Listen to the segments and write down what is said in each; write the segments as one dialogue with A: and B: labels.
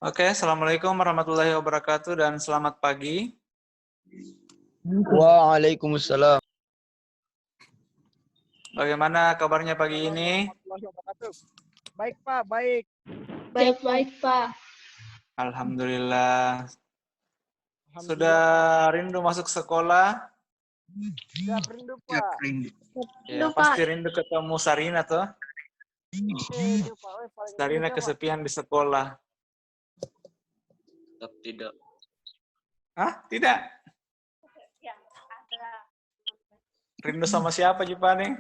A: Oke, Assalamualaikum warahmatullahi wabarakatuh dan selamat pagi.
B: Waalaikumsalam.
A: Bagaimana kabarnya pagi ini?
C: Baik Pak, baik.
D: Baik, Pak.
A: Alhamdulillah. Sudah rindu masuk sekolah?
C: Sudah rindu Pak.
A: Ya, pasti rindu ketemu Sarina tuh.
C: Rindu Pak. Paling
A: Sarina
C: rindu, Pak.
A: kesepian di sekolah.
B: Tetap tidak.
A: Hah? Tidak? Rindu sama siapa, Jipane?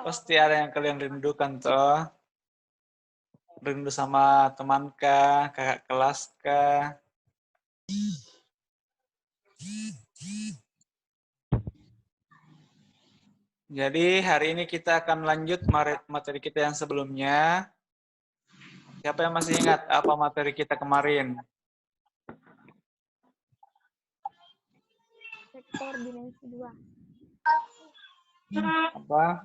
A: Pasti ada yang kalian rindukan toh. Rindu sama teman kah, kakak kelas kah? Jadi hari ini kita akan lanjut materi kita yang sebelumnya. Siapa yang masih ingat apa materi kita kemarin?
D: Vektor dimensi 2.
A: Apa?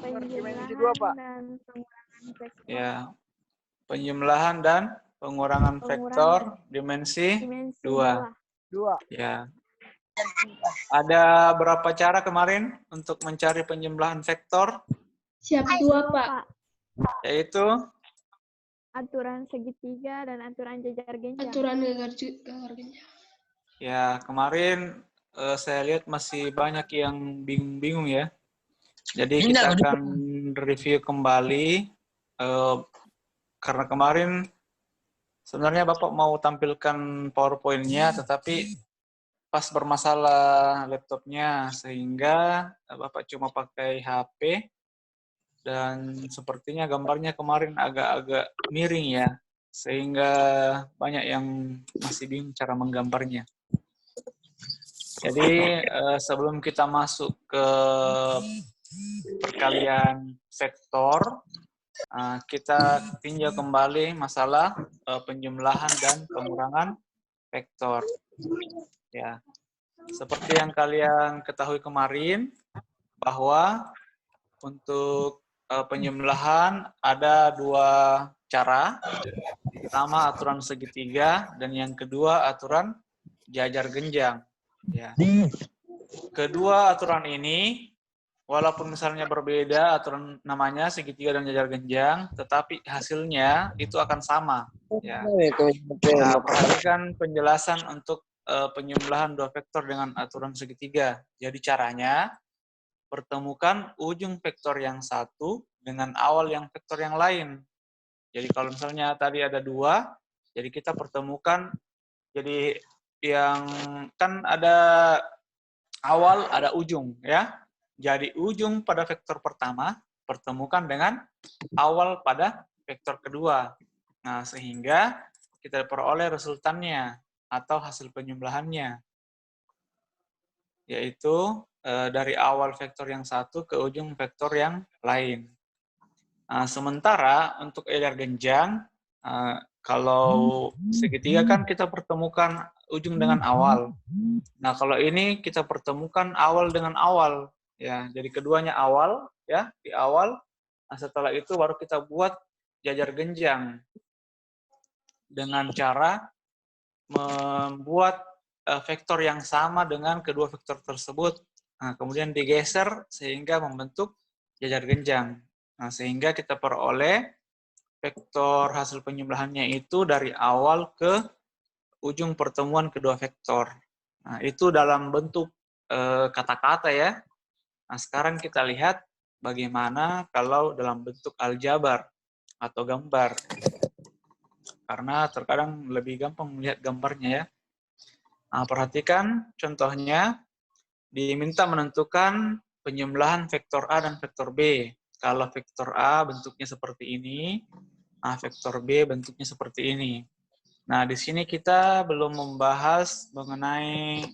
C: Dimensi 2, Pak.
D: Dan pengurangan vektor.
A: Ya, penjumlahan dan pengurangan vektor dimensi 2.
C: 2.
A: Ya. Ada berapa cara kemarin untuk mencari penjumlahan vektor?
D: Siap 2, Pak.
A: Yaitu
D: Aturan segitiga dan aturan jajar genjang.
E: Aturan jajar genjang.
A: ya, kemarin saya lihat masih banyak yang bingung-bingung ya. Jadi kita akan review kembali karena kemarin sebenarnya Bapak mau tampilkan PowerPoint-nya, tetapi pas bermasalah laptopnya sehingga Bapak cuma pakai HP dan sepertinya gambarnya kemarin agak-agak miring ya, sehingga banyak yang masih bingung cara menggambarnya. Jadi sebelum kita masuk ke perkalian vektor, kita tinjau kembali masalah penjumlahan dan pengurangan vektor. Ya, seperti yang kalian ketahui kemarin, bahwa untuk penjumlahan ada 2 cara. Pertama aturan segitiga dan yang kedua aturan jajar genjang. Ya. Kedua aturan ini walaupun misalnya berbeda aturan namanya segitiga dan jajar genjang, tetapi hasilnya itu akan sama. Ya. Nah, perhatikan penjelasan untuk penjumlahan 2 vektor dengan aturan segitiga. Jadi caranya pertemukan ujung vektor yang satu dengan awal yang vektor yang lain. Jadi kalau misalnya tadi ada 2, jadi kita pertemukan, jadi yang kan ada awal, ada ujung ya. Jadi ujung pada vektor pertama pertemukan dengan awal pada vektor kedua. Nah, sehingga kita peroleh resultannya atau hasil penjumlahannya, yaitu dari awal vektor yang satu ke ujung vektor yang lain. Nah, sementara untuk jajar genjang, kalau segitiga kan kita pertemukan ujung dengan awal. Nah, kalau ini kita pertemukan awal dengan awal, ya. Jadi keduanya awal, ya, di awal. Nah, setelah itu baru kita buat jajar genjang dengan cara membuat vektor yang sama dengan kedua vektor tersebut. Nah, kemudian digeser sehingga membentuk jajar genjang. Nah, sehingga kita peroleh vektor hasil penjumlahannya itu dari awal ke ujung pertemuan kedua vektor. Nah, itu dalam bentuk kata-kata ya. Nah, sekarang kita lihat bagaimana kalau dalam bentuk aljabar atau gambar. Karena terkadang lebih gampang melihat gambarnya ya. Nah, perhatikan contohnya, diminta menentukan penjumlahan vektor A dan vektor B. Kalau vektor A bentuknya seperti ini, nah vektor B bentuknya seperti ini. Nah, di sini kita belum membahas mengenai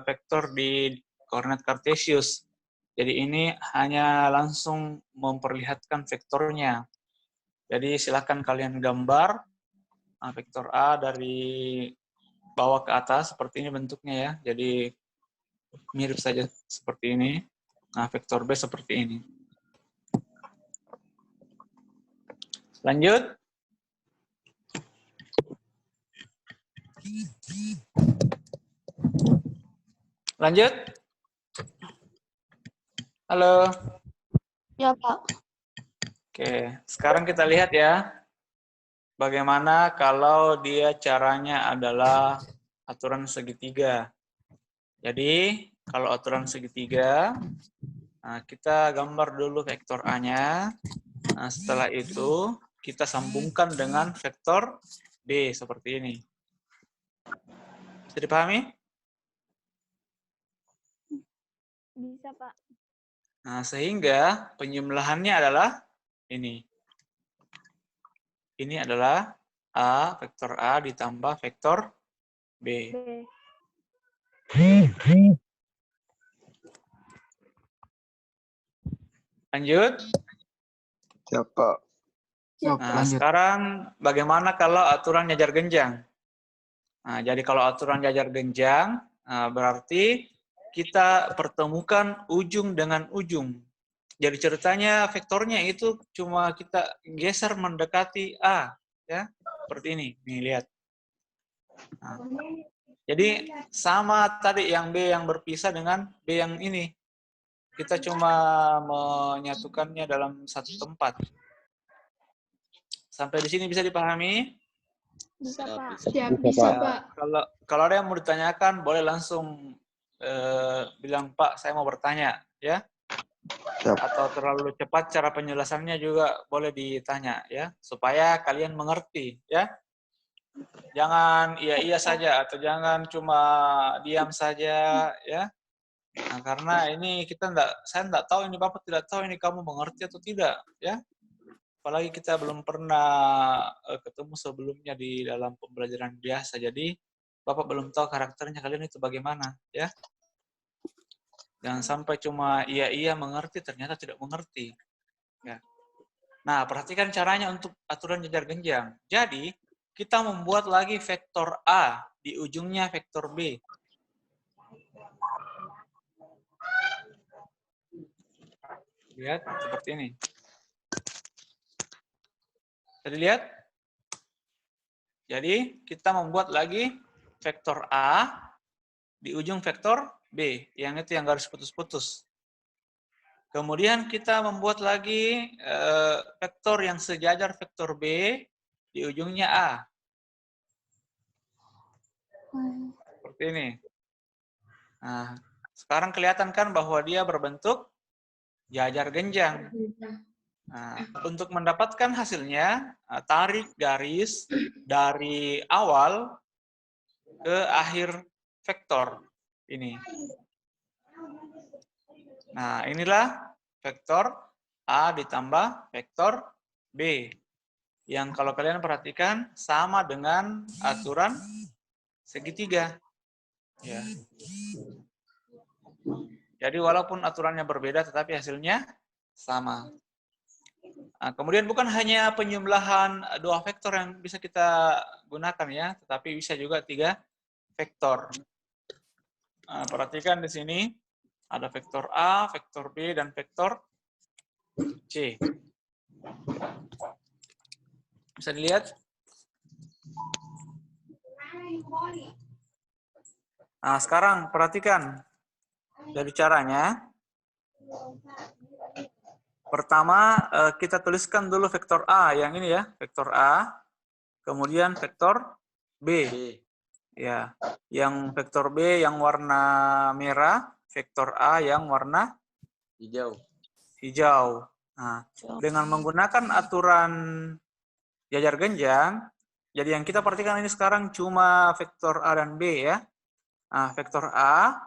A: vektor di koordinat kartesius. Jadi ini hanya langsung memperlihatkan vektornya. Jadi silakan kalian gambar vektor A dari bawah ke atas seperti ini bentuknya ya. Jadi mirip saja seperti ini. Nah, vektor B seperti ini. Lanjut. Lanjut. Halo.
E: Ya, Pak.
A: Oke, sekarang kita lihat ya. Bagaimana kalau dia caranya adalah aturan segitiga. Jadi, kalau aturan segitiga, nah kita gambar dulu vektor A-nya. Nah, setelah itu, kita sambungkan dengan vektor B seperti ini. Bisa dipahami?
D: Bisa, Pak.
A: Nah, sehingga penjumlahannya adalah ini. Ini adalah A, vektor A ditambah vektor B.
D: B.
A: Lanjut.
B: Ya, Pak.
A: Nah, sekarang bagaimana kalau aturan jajar genjang? Nah, jadi kalau aturan jajar genjang, berarti kita pertemukan ujung dengan ujung. Jadi ceritanya vektornya itu cuma kita geser mendekati A, ya, seperti ini. Nih lihat. Nah, jadi sama tadi yang B yang berpisah dengan B yang ini. Kita cuma menyatukannya dalam satu tempat. Sampai di sini bisa dipahami?
D: Bisa, Pak.
E: Siap,
B: Bisa,
E: bisa,
B: Pak.
E: Pak.
A: Kalau ada yang mau ditanyakan, boleh langsung bilang, Pak, saya mau bertanya, ya.
B: Siap.
A: Atau terlalu cepat cara penjelasannya juga boleh ditanya, ya, supaya kalian mengerti, ya. Jangan iya saja atau jangan cuma diam saja, ya. Nah, karena ini saya enggak tahu ini Bapak tidak tahu ini kamu mengerti atau tidak, ya. Apalagi kita belum pernah ketemu sebelumnya di dalam pembelajaran biasa. Jadi Bapak belum tahu karakternya kalian itu bagaimana, ya. Jangan sampai cuma iya mengerti ternyata tidak mengerti. Ya. Nah, perhatikan caranya untuk aturan jajar genjang. Jadi, kita membuat lagi vektor A di ujungnya vektor B. Lihat seperti ini. Bisa dilihat? Jadi, kita membuat lagi vektor A di ujung vektor B, yang itu yang garis putus-putus. Kemudian kita membuat lagi vektor yang sejajar vektor B di ujungnya A. Seperti ini. Nah, sekarang kelihatan kan bahwa dia berbentuk jajar genjang. Nah, untuk mendapatkan hasilnya, tarik garis dari awal ke akhir vektor ini. Nah, inilah vektor A ditambah vektor B. Yang kalau kalian perhatikan sama dengan aturan segitiga. Ya. Jadi walaupun aturannya berbeda tetapi hasilnya sama. Nah, kemudian bukan hanya penjumlahan dua vektor yang bisa kita gunakan ya, tetapi bisa juga 3 vektor. Nah, perhatikan di sini ada vektor A, vektor B, dan vektor C. Bisa dilihat? Nah, sekarang perhatikan dari caranya. Pertama, kita tuliskan dulu vektor A yang ini ya, vektor A. Kemudian vektor B. Ya, yang vektor B yang warna merah, vektor A yang warna hijau. Nah, dengan menggunakan aturan jajar genjang, jadi yang kita perhatikan ini sekarang cuma vektor A dan B ya. Nah, vektor A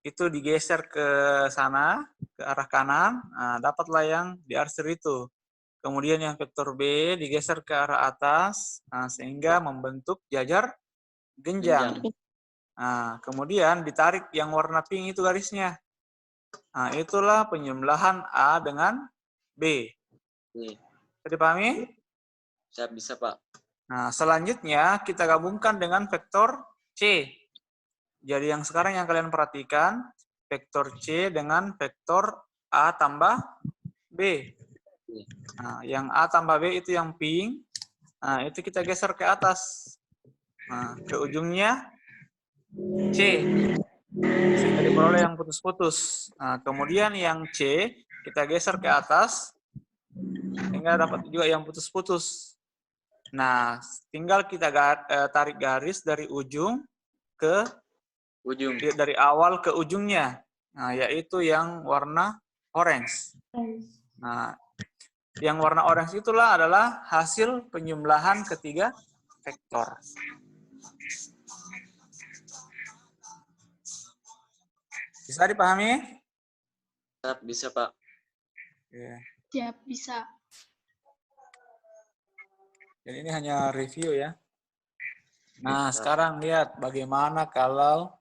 A: itu digeser ke sana, ke arah kanan, nah, dapatlah yang diarsir itu. Kemudian yang vektor B digeser ke arah atas, nah, sehingga membentuk jajar genjang. Nah, kemudian ditarik yang warna pink itu garisnya. Nah, itulah penjumlahan A dengan B. Bisa dipahami?
F: Bisa, Pak.
A: Nah, selanjutnya kita gabungkan dengan vektor C. Jadi yang sekarang yang kalian perhatikan, vektor C dengan vektor A tambah B. Nah, yang A tambah B itu yang pink. Nah, itu kita geser ke atas. Nah, ke ujungnya C. Sehingga diperoleh yang putus-putus. Nah, kemudian yang C kita geser ke atas. Sehingga dapat juga yang putus-putus. Nah, tinggal kita tarik garis dari ujung ke
F: Ujung.
A: dari awal ke ujungnya. Nah, yaitu yang warna orange. Nah, yang warna orange itulah adalah hasil penjumlahan ketiga vektor. Bisa dipahami?
F: Bisa, Pak.
A: Ya.
E: Siap, bisa.
A: Jadi ini hanya review ya. Nah, sekarang lihat bagaimana kalau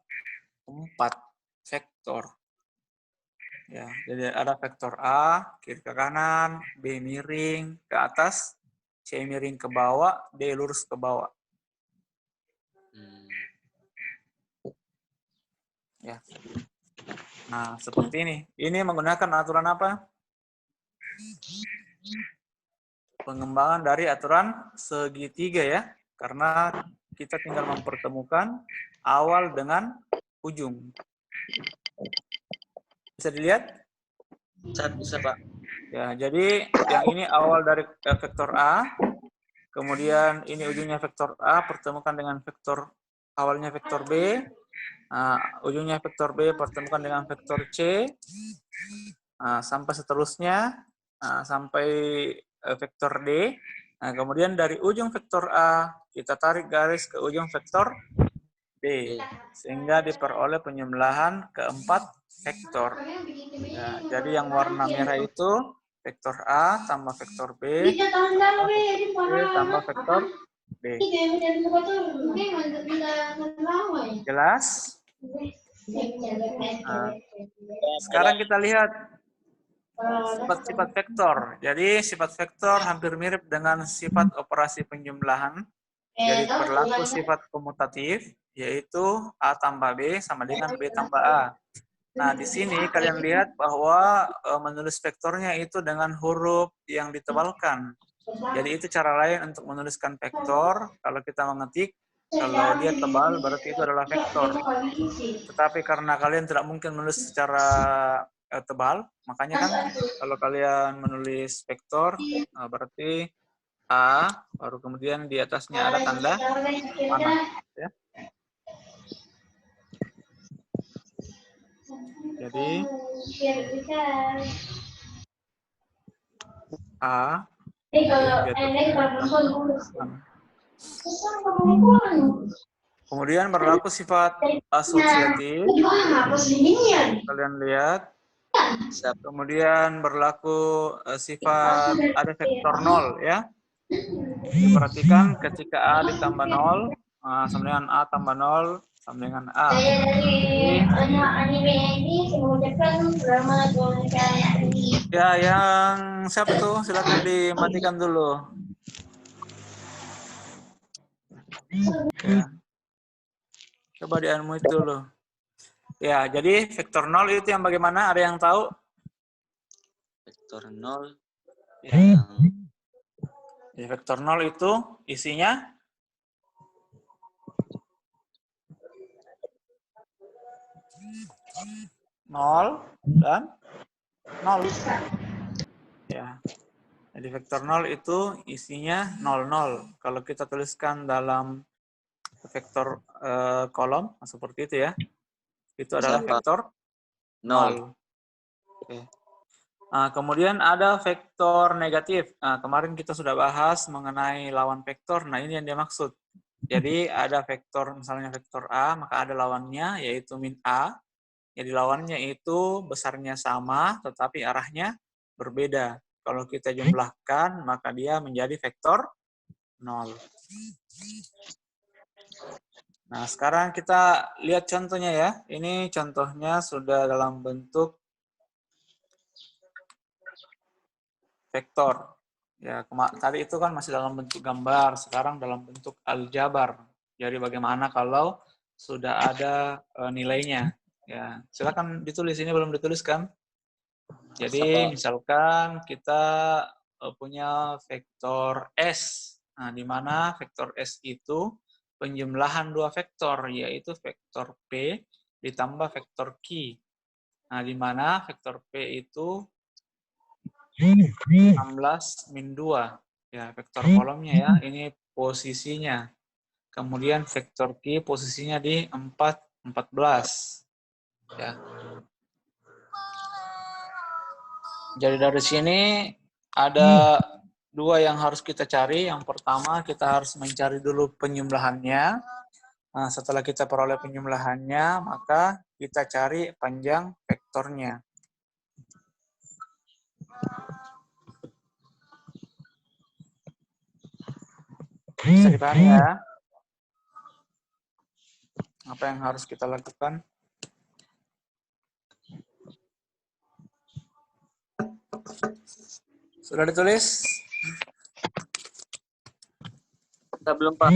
A: 4 vektor. Ya, jadi ada vektor A, kiri ke kanan, B miring ke atas, C miring ke bawah, D lurus ke bawah. Ya. Nah, seperti ini. Ini menggunakan aturan apa? Pengembangan dari aturan segitiga ya. Karena kita tinggal mempertemukan awal dengan ujung. Bisa dilihat?
F: Bisa, Pak.
A: Ya, jadi yang ini awal dari vektor A, kemudian ini ujungnya vektor A, pertemukan dengan vektor awalnya vektor B, ujungnya vektor B pertemukan dengan vektor C, sampai seterusnya, sampai vektor D. Nah, kemudian dari ujung vektor A, kita tarik garis ke ujung vektor B, sehingga diperoleh penjumlahan keempat vektor. Ya, jadi yang warna merah itu vektor A tambah vektor B, tambah vektor B. Jelas? Nah, sekarang kita lihat sifat-sifat vektor. Jadi sifat vektor hampir mirip dengan sifat operasi penjumlahan. Jadi berlaku sifat komutatif, yaitu A tambah B sama dengan B tambah A. Nah, di sini kalian lihat bahwa menulis vektornya itu dengan huruf yang ditebalkan. Jadi itu cara lain untuk menuliskan vektor. Kalau kita mengetik, kalau dia tebal berarti itu adalah vektor. Tetapi karena kalian tidak mungkin menulis secara tebal, makanya kan kalau kalian menulis vektor, berarti A, baru kemudian di atasnya ada tanda panah. Ya. Jadi A, kemudian berlaku sifat asosiatif. Kalian lihat. Kemudian berlaku sifat ada vektor 0 ya. Diperhatikan ketika A ditambah 0, sama dengan A tambah 0, sama dengan A. Ya, yang siapa tuh? Silakan dimatikan dulu. Ya. Coba di-unmute dulu. Ya, jadi vektor 0 itu yang bagaimana? Ada yang tahu?
F: Vektor 0.
A: Ya, vektor 0 itu isinya nol dan 0. Ya. Jadi vektor 0 itu isinya 00. Kalau kita tuliskan dalam vektor kolom seperti itu ya. Itu adalah vektor 0. Oke. Nah, kemudian ada vektor negatif. Nah, kemarin kita sudah bahas mengenai lawan vektor. Nah, ini yang dia maksud. Jadi ada vektor, misalnya vektor A, maka ada lawannya, yaitu min A. Jadi lawannya itu besarnya sama, tetapi arahnya berbeda. Kalau kita jumlahkan, maka dia menjadi vektor 0. Nah, sekarang kita lihat contohnya ya. Ini contohnya sudah dalam bentuk vektor. Ya, tadi itu kan masih dalam bentuk gambar, sekarang dalam bentuk aljabar. Jadi bagaimana kalau sudah ada nilainya? Ya, silakan ditulis. Ini belum dituliskan. Jadi
F: Bisa, Pak.
A: misalkan kita punya vektor S. Nah, di mana vektor S itu penjumlahan dua vektor, yaitu vektor P ditambah vektor Q. Nah, di mana vektor P itu 16 min 2. Ya, vektor kolomnya ya, ini posisinya. Kemudian vektor Q posisinya di 4, 14. Ya. Jadi dari sini ada dua yang harus kita cari. Yang pertama kita harus mencari dulu penjumlahannya. Nah, setelah kita peroleh penjumlahannya, maka kita cari panjang vektornya. Bisa dipahami ya? Apa yang harus kita lakukan? Sudah ditulis?
F: Kita belum, Pak.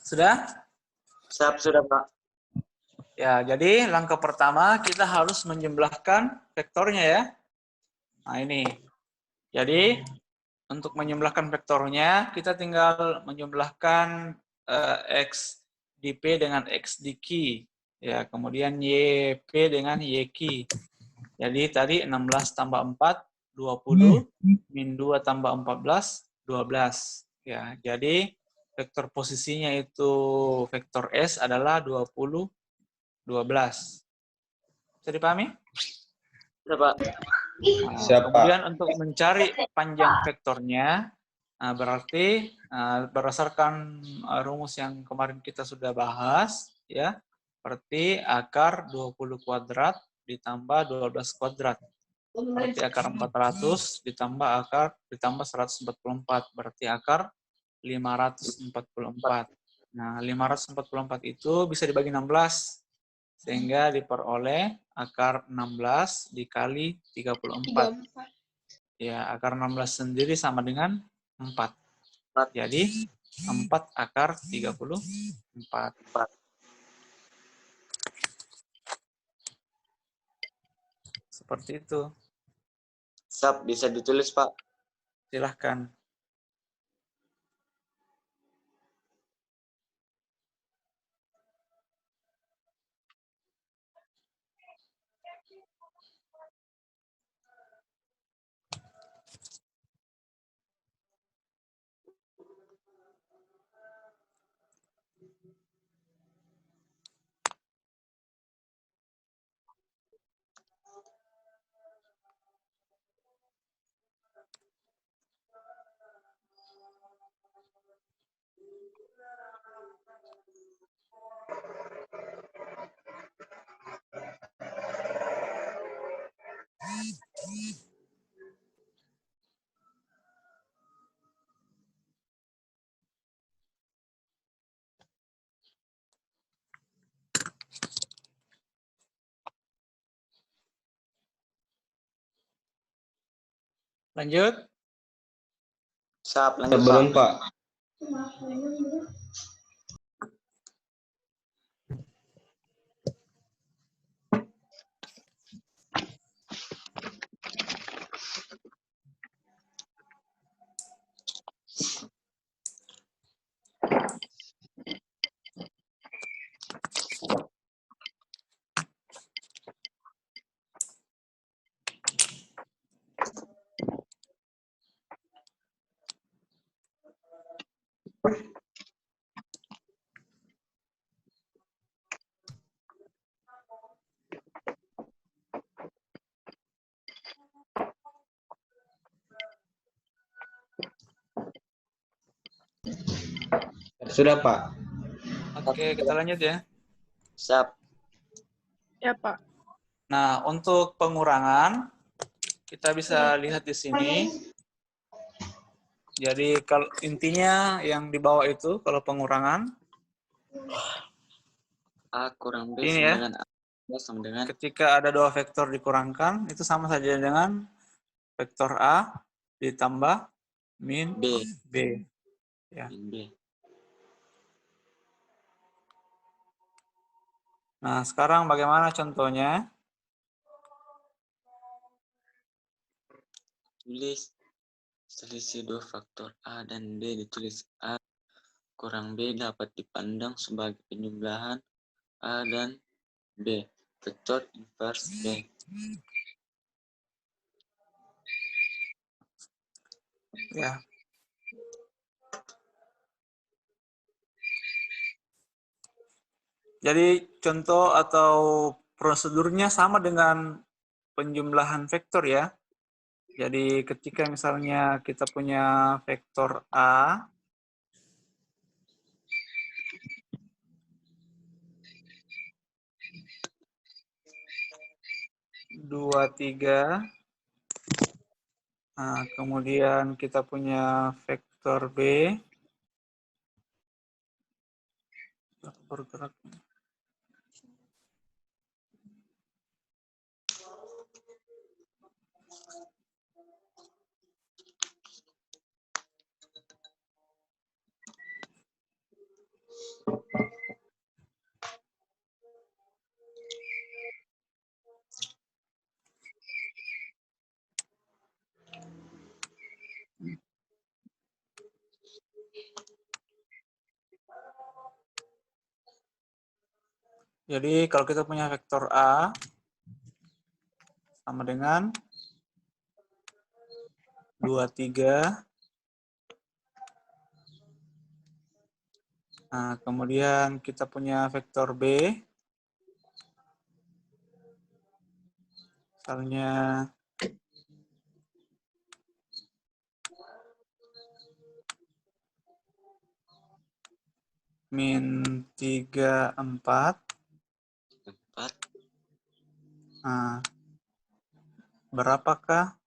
A: Sudah?
F: Siap, sudah, Pak.
A: Ya, jadi langkah pertama kita harus menjumlahkan vektornya ya. Nah, ini. Jadi, untuk menjumlahkan vektornya, kita tinggal menjumlahkan X di P dengan X di Q. Ya, kemudian YP dengan YQ. Jadi, tadi 16 tambah 4, 20. Min 2 tambah 14, 12. Ya, jadi vektor posisinya itu vektor S adalah 20, 12. Bisa dipahami?
F: Sudah, Pak.
A: Nah,
B: Siap, Pak.
A: kemudian untuk mencari panjang vektornya, berarti berdasarkan rumus yang kemarin kita sudah bahas, ya, berarti akar 20 kuadrat ditambah 12 kuadrat. Berarti akar 400 ditambah 144, berarti akar 544. Nah, 544 itu bisa dibagi 16, sehingga diperoleh akar 16 dikali 34. Ya, akar 16 sendiri sama dengan 4. Jadi, 4 akar 34. Seperti itu.
F: Siap, bisa ditulis, Pak.
A: Silahkan. Lanjut.
F: Siap, lanjut,
B: Belum,
F: Pak.
B: Pak. Sudah, Pak.
A: Oke, kita lanjut ya.
F: Siap.
E: Ya, Pak.
A: Nah, untuk pengurangan, kita bisa lihat di sini. Jadi, kalau intinya yang di bawah itu, kalau pengurangan,
F: A kurang B
A: ini
F: sama
A: ya.
F: dengan A sama dengan
A: Ketika ada dua vektor dikurangkan, itu sama saja dengan vektor A ditambah min
F: B.
A: B. Ya.
F: Min B.
A: Nah, sekarang bagaimana contohnya?
F: Tulis selisih dua faktor A dan B ditulis A kurang B dapat dipandang sebagai penjumlahan A dan B. Vektor inverse B.
A: Ya. Jadi contoh atau prosedurnya sama dengan penjumlahan vektor ya. Jadi ketika misalnya kita punya vektor A, dua, tiga, nah, kemudian kita punya vektor B, bergerak. Jadi kalau kita punya vektor A sama dengan 2, 3. Nah, kemudian kita punya vektor B. Misalnya min 3, 4.
F: 4.
A: Nah, berapakah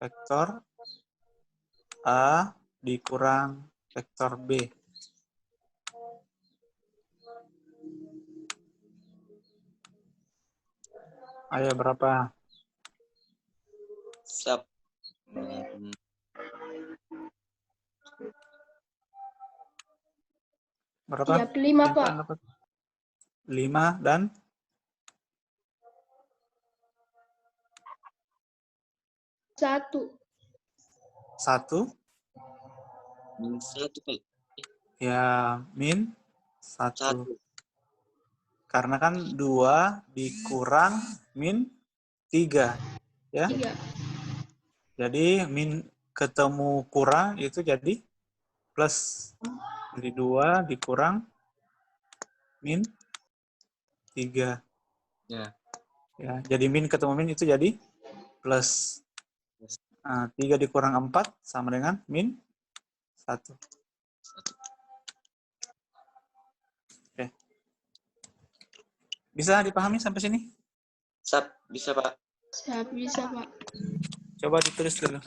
A: vektor A dikurang vektor B? Ayo, berapa?
F: Siap.
A: Berapa?
E: Siap 5, Pak.
A: 5 dan
E: 1.
A: 1.
F: Min 1, Pak.
A: Ya, min 1.
F: 1.
A: Karena kan 2 dikurang min 3. Ya.
E: 3.
A: Jadi min ketemu kurang itu jadi plus. Jadi 2 dikurang min 3.
F: Ya.
A: Ya, jadi min ketemu min itu jadi plus. Nah, 3 dikurang 4 sama dengan min 1. Oke. Bisa dipahami sampai sini?
F: Siap. Bisa, Pak.
E: Siap, bisa, Pak.
A: Coba ditulis dulu.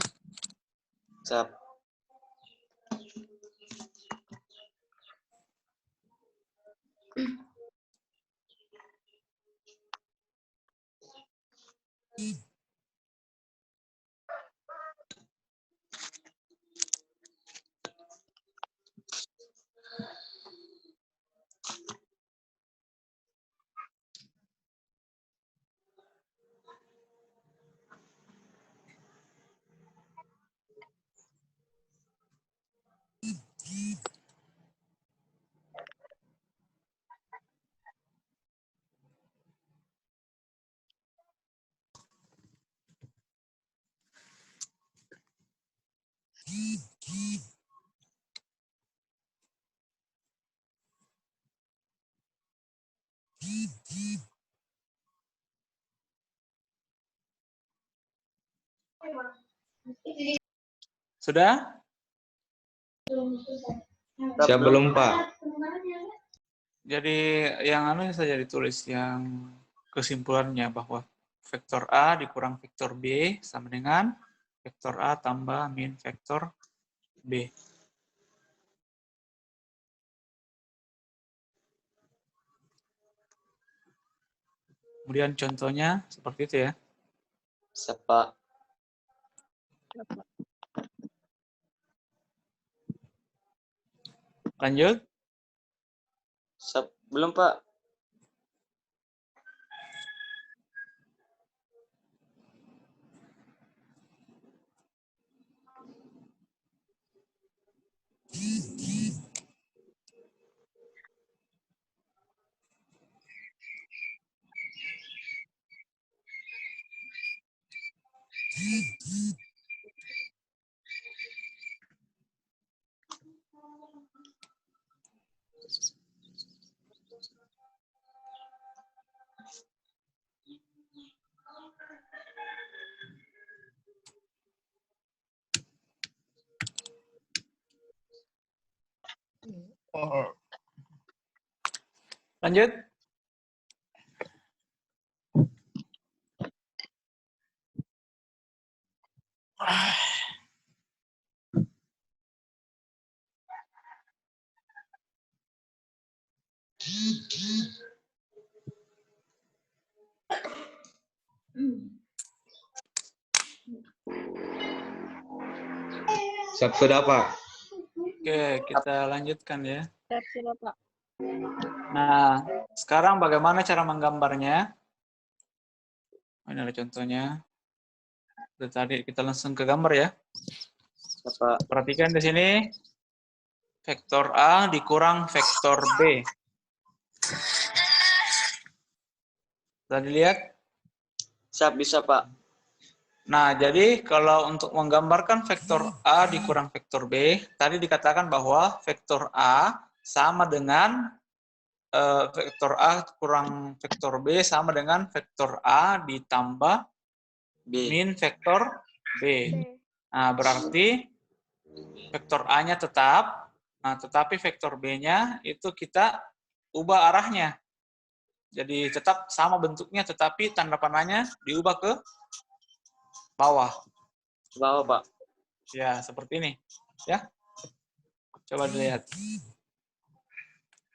F: Siap.
A: Sudah?
G: Siap belum, Pak?
A: Jadi yang saja ditulis yang kesimpulannya bahwa vektor A dikurang vektor B sama dengan vektor A tambah min vektor B. Kemudian contohnya seperti itu ya.
F: Siap, Pak.
A: Lanjut.
F: Siap belum, Pak?
A: Lanjut.
G: Siap sudah, Pak?
A: Oke, kita lanjutkan ya.
C: Siap sudah, Pak.
A: Nah, sekarang bagaimana cara menggambarnya? Ini ada contohnya. Tadi kita langsung ke gambar ya.
F: Siap, Pak.
A: Perhatikan di sini. Vektor A dikurang vektor B. Sudah dilihat?
F: Siap, bisa, Pak.
A: Nah, jadi kalau untuk menggambarkan vektor A dikurang vektor B, tadi dikatakan bahwa vektor A sama dengan vektor A kurang vektor B sama dengan vektor A ditambah
F: B.
A: min vektor B.
D: B.
A: Nah, berarti vektor A-nya tetap, nah, tetapi vektor B-nya itu kita ubah arahnya. Jadi tetap sama bentuknya, tetapi tanda panahnya diubah ke bawah.
F: Bawah, Pak.
A: Ya, seperti ini. Ya, coba dilihat.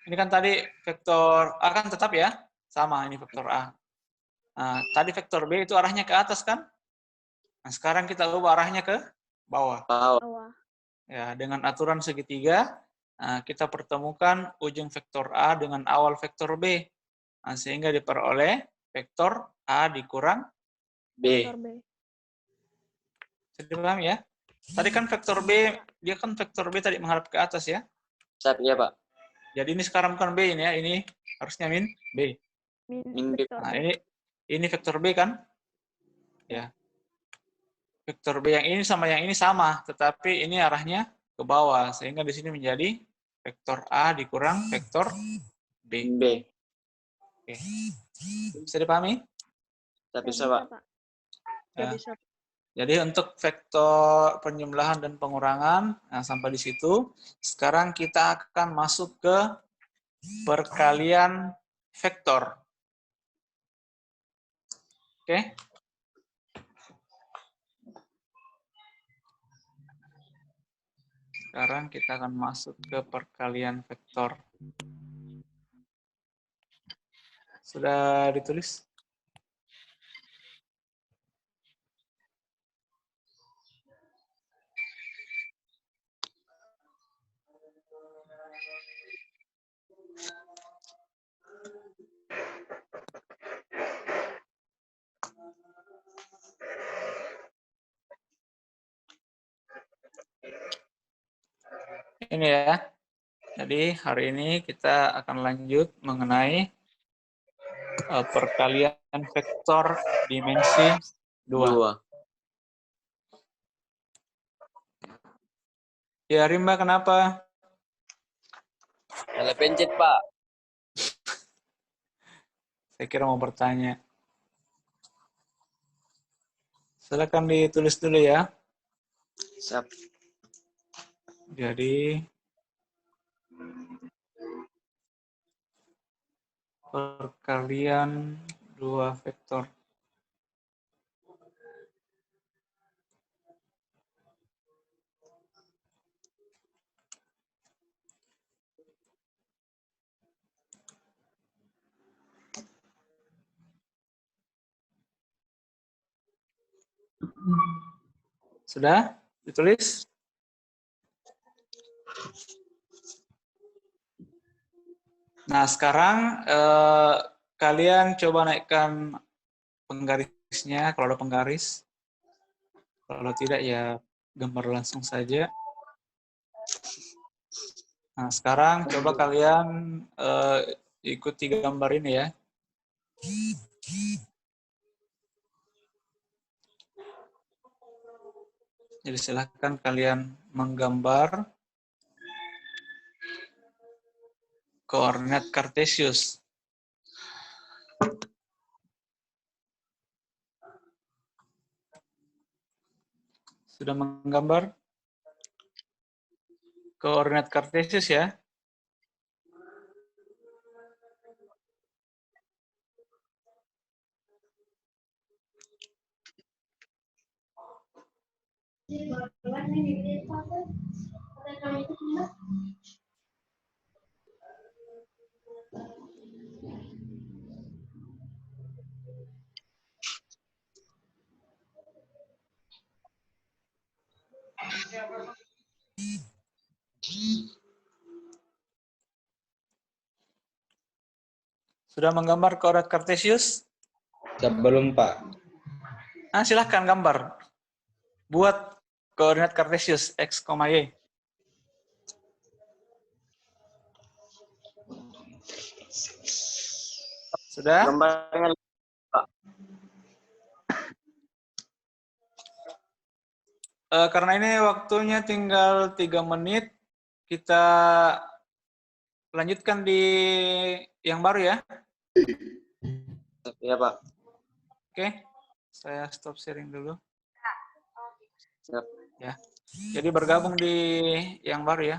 A: Ini kan tadi vektor A kan tetap ya, sama ini vektor A. Nah, tadi vektor B itu arahnya ke atas kan? Nah, sekarang kita ubah arahnya ke bawah.
F: Bawah.
D: Bawah.
A: Ya, dengan aturan segitiga, kita pertemukan ujung vektor A dengan awal vektor B. Nah, sehingga diperoleh vektor A dikurang
F: B.
D: Vektor B.
A: Bisa dipahami ya? Tadi kan vektor B, dia kan vektor B tadi menghadap ke atas ya.
F: Siap, ya, Pak.
A: Jadi ini sekarang bukan B ini ya, ini harusnya min B.
F: Min B.
D: Vektor
A: Nah,
D: B.
A: ini vektor B kan? Ya. Vektor B yang ini sama yang ini sama, tetapi ini arahnya ke bawah, sehingga di sini menjadi vektor A dikurang vektor B.
F: B.
A: Oke. Bisa dipahami?
F: Siap, bisa,
D: Bisa,
F: Pak.
D: Pak.
A: Ya.
C: Bisa.
A: Jadi untuk vektor penjumlahan dan pengurangan, nah sampai di situ. Sekarang kita akan masuk ke perkalian vektor. Oke? Sekarang kita akan masuk ke perkalian vektor. Sudah ditulis? Ini ya. Jadi hari ini kita akan lanjut mengenai perkalian vektor dimensi 2. Ya, Rimba, kenapa?
H: Salah pencet, Pak.
A: Saya kira mau bertanya. Silakan ditulis dulu ya.
F: Siap.
A: Jadi perkalian 2 vektor. Sudah ditulis? Nah, sekarang kalian coba naikkan penggarisnya kalau ada penggaris. Kalau tidak ya gambar langsung saja. Nah, sekarang coba kalian ikuti gambar ini ya. Jadi silahkan kalian menggambar koordinat Kartesius. Sudah menggambar koordinat Kartesius ya? Sudah menggambar koordinat Kartesius?
G: Belum, Pak.
A: Nah, silahkan gambar. Buat koordinat Kartesius X, Y. Sudah?
F: Gambarnya
A: Karena ini waktunya tinggal 3 menit, kita lanjutkan di yang baru ya.
F: ya, Pak.
A: Oke, saya stop sharing dulu.
F: Siap.
A: Ya. Jadi bergabung di yang baru ya.